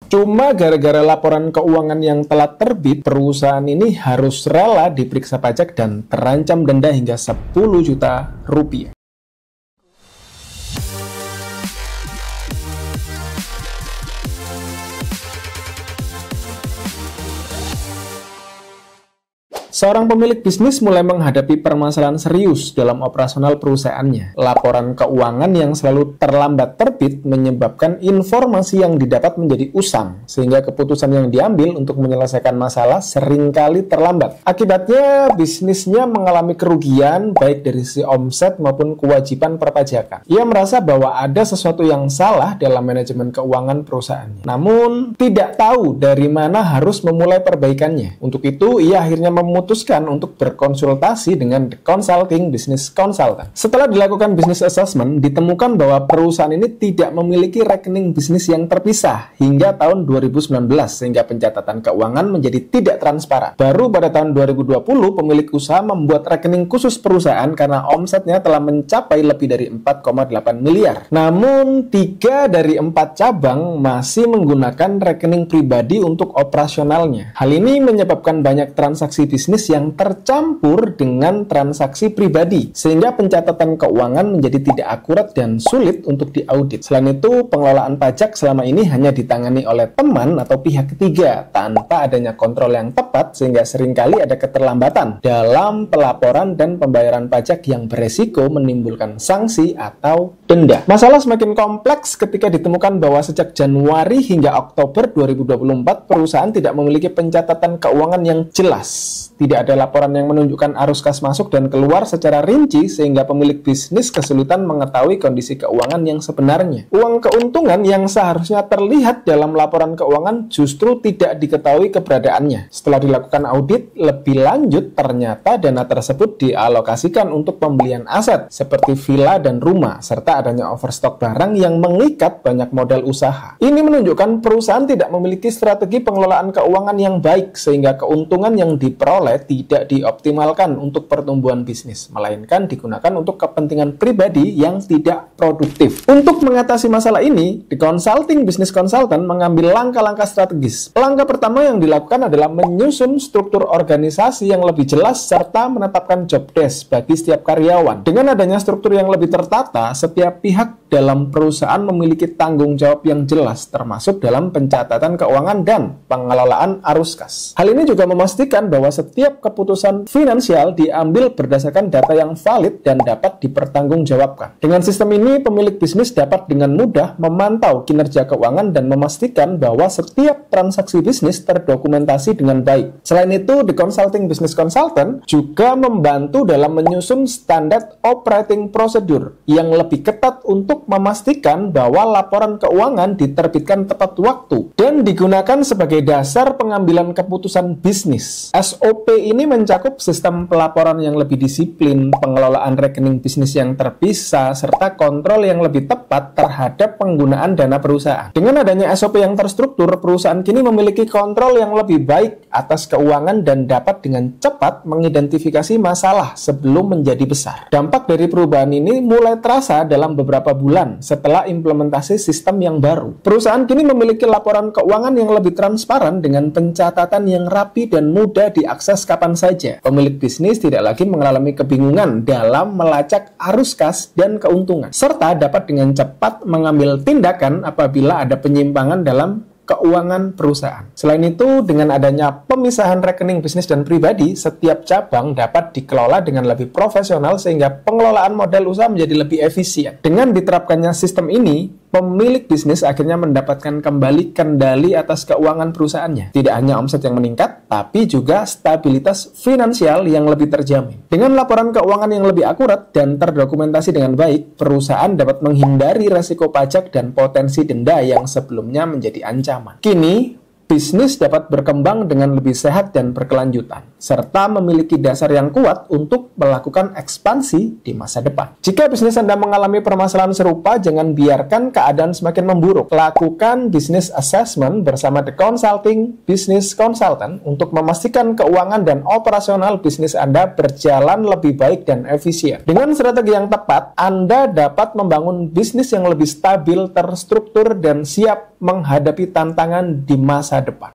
Cuma gara-gara laporan keuangan yang telat terbit, perusahaan ini harus rela diperiksa pajak dan terancam denda hingga 10 juta rupiah. Seorang pemilik bisnis mulai menghadapi permasalahan serius dalam operasional perusahaannya. Laporan keuangan yang selalu terlambat terbit menyebabkan informasi yang didapat menjadi usang, sehingga keputusan yang diambil untuk menyelesaikan masalah seringkali terlambat. Akibatnya, bisnisnya mengalami kerugian baik dari sisi omset maupun kewajiban perpajakan. Ia merasa bahwa ada sesuatu yang salah dalam manajemen keuangan perusahaannya. Namun, tidak tahu dari mana harus memulai perbaikannya. Untuk itu, ia akhirnya memutuskan untuk berkonsultasi dengan The Consulting Business Consultant. Setelah dilakukan business assessment, ditemukan bahwa perusahaan ini tidak memiliki rekening bisnis yang terpisah hingga tahun 2019, sehingga pencatatan keuangan menjadi tidak transparan. Baru pada tahun 2020, pemilik usaha membuat rekening khusus perusahaan karena omsetnya telah mencapai lebih dari 4,8 miliar. Namun, 3 dari 4 cabang masih menggunakan rekening pribadi untuk operasionalnya. Hal ini menyebabkan banyak transaksi bisnis yang tercampur dengan transaksi pribadi, sehingga pencatatan keuangan menjadi tidak akurat dan sulit untuk diaudit. Selain itu, pengelolaan pajak selama ini hanya ditangani oleh teman atau pihak ketiga tanpa adanya kontrol yang tepat, sehingga seringkali ada keterlambatan dalam pelaporan dan pembayaran pajak yang beresiko menimbulkan sanksi atau denda. Masalah semakin kompleks ketika ditemukan bahwa sejak Januari hingga Oktober 2024 perusahaan tidak memiliki pencatatan keuangan yang jelas. Tidak ada laporan yang menunjukkan arus kas masuk dan keluar secara rinci, sehingga pemilik bisnis kesulitan mengetahui kondisi keuangan yang sebenarnya. Uang keuntungan yang seharusnya terlihat dalam laporan keuangan justru tidak diketahui keberadaannya. Setelah dilakukan audit lebih lanjut, ternyata dana tersebut dialokasikan untuk pembelian aset seperti villa dan rumah, serta adanya overstock barang yang mengikat banyak modal usaha. Ini menunjukkan perusahaan tidak memiliki strategi pengelolaan keuangan yang baik, sehingga keuntungan yang diperoleh tidak dioptimalkan untuk pertumbuhan bisnis, melainkan digunakan untuk kepentingan pribadi yang tidak produktif. Untuk mengatasi masalah ini, The Consulting Business Consultant mengambil langkah-langkah strategis. Langkah pertama yang dilakukan adalah menyusun struktur organisasi yang lebih jelas serta menetapkan job desk bagi setiap karyawan. Dengan adanya struktur yang lebih tertata, setiap pihak dalam perusahaan memiliki tanggung jawab yang jelas, termasuk dalam pencatatan keuangan dan pengelolaan arus kas. Hal ini juga memastikan bahwa setiap keputusan finansial diambil berdasarkan data yang valid dan dapat dipertanggungjawabkan. Dengan sistem ini, pemilik bisnis dapat dengan mudah memantau kinerja keuangan dan memastikan bahwa setiap transaksi bisnis terdokumentasi dengan baik. Selain itu, The Consulting Business Consultant juga membantu dalam menyusun standar operating procedure yang lebih ketat untuk memastikan bahwa laporan keuangan diterbitkan tepat waktu dan digunakan sebagai dasar pengambilan keputusan bisnis. SOP ini mencakup sistem pelaporan yang lebih disiplin, pengelolaan rekening bisnis yang terpisah, serta kontrol yang lebih tepat terhadap penggunaan dana perusahaan. Dengan adanya SOP yang terstruktur, perusahaan kini memiliki kontrol yang lebih baik atas keuangan dan dapat dengan cepat mengidentifikasi masalah sebelum menjadi besar. Dampak dari perubahan ini mulai terasa dalam beberapa bulan setelah implementasi sistem yang baru. Perusahaan kini memiliki laporan keuangan yang lebih transparan dengan pencatatan yang rapi dan mudah diakses kapan saja. Pemilik bisnis tidak lagi mengalami kebingungan dalam melacak arus kas dan keuntungan, serta dapat dengan cepat mengambil tindakan apabila ada penyimpangan dalam keuangan perusahaan. Selain itu, dengan adanya pemisahan rekening bisnis dan pribadi, setiap cabang dapat dikelola dengan lebih profesional sehingga pengelolaan modal usaha menjadi lebih efisien. Dengan diterapkannya sistem ini, pemilik bisnis akhirnya mendapatkan kembali kendali atas keuangan perusahaannya. Tidak hanya omset yang meningkat, tapi juga stabilitas finansial yang lebih terjamin. Dengan laporan keuangan yang lebih akurat dan terdokumentasi dengan baik, perusahaan dapat menghindari resiko pajak dan potensi denda yang sebelumnya menjadi ancaman. Kini, bisnis dapat berkembang dengan lebih sehat dan berkelanjutan, serta memiliki dasar yang kuat untuk melakukan ekspansi di masa depan. Jika bisnis Anda mengalami permasalahan serupa, jangan biarkan keadaan semakin memburuk. Lakukan business assessment bersama The Consulting Business Consultant untuk memastikan keuangan dan operasional bisnis Anda berjalan lebih baik dan efisien. Dengan strategi yang tepat, Anda dapat membangun bisnis yang lebih stabil, terstruktur, dan siap menghadapi tantangan di masa depan.